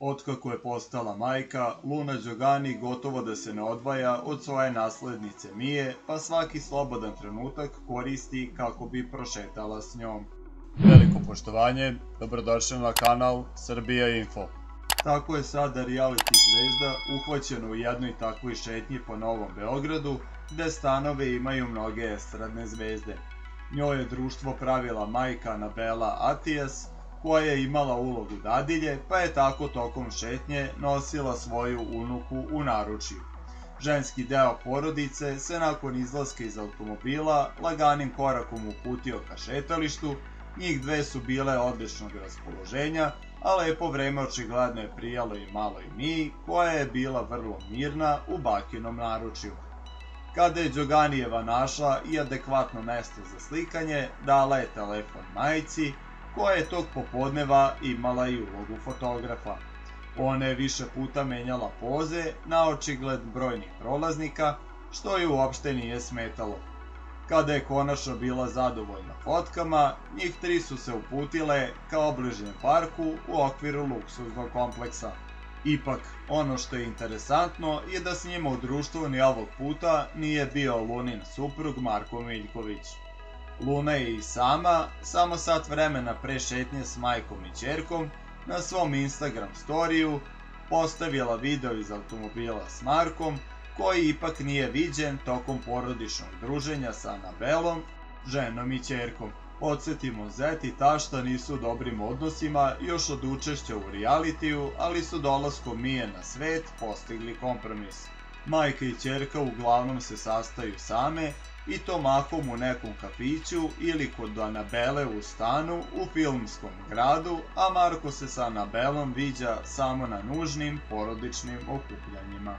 Otkako je postala majka, Luna Đogani gotovo da se ne odvaja od svoje naslednice Mije, pa svaki slobodan trenutak koristi kako bi prošetala s njom. Veliko poštovanje, dobrodošli na kanal Srbija Info. Tako je sada reality zvezda uhvaćena u jednoj takvoj šetnji po Novom Beogradu, gde stanove imaju mnoge estradne zvezde. Njoj je društvo pravila majka Anabela Atijas, koja je imala ulogu dadilje, pa je tako tokom šetnje nosila svoju unuku u naručju. Ženski deo porodice se nakon izlaska iz automobila laganim korakom uputio ka šetalištu, njih dve su bile odličnog raspoloženja, a lepo vreme očigledno je prijalo i maloj Miji, koja je bila vrlo mirna u bakinom naručju. Kada je Đoganijeva našla i adekvatno mesto za slikanje, dala je telefon majici, koja je tog popodneva imala i ulogu fotografa. Ona je više puta menjala poze na očigled brojnih prolaznika, što ju uopšte nije smetalo. Kada je konačno bila zadovoljna fotkama, njih tri su se uputile ka obližnjem parku u okviru luksuznog kompleksa. Ipak, ono što je interesantno je da s njima u društvu ni ovog puta nije bio Lunin suprug Marko Miljković. Luna je i sama, samo sat vremena pre šetnje s majkom i ćerkom, na svom Instagram storiju postavila video iz automobila s Markom, koji ipak nije viđen tokom porodičnog druženja sa Anabelom, ženom i ćerkom. Podsjetimo, zet i tašta nisu u dobrim odnosima još od učešća u realitiju, ali su dolaskom Mije na svet postigli kompromis. Majka i ćerka uglavnom se sastaju same, i to mahom u nekom kafiću ili kod Anabele u stanu u filmskom gradu, a Marko se sa Anabelom viđa samo na nužnim porodičnim okupljanjima.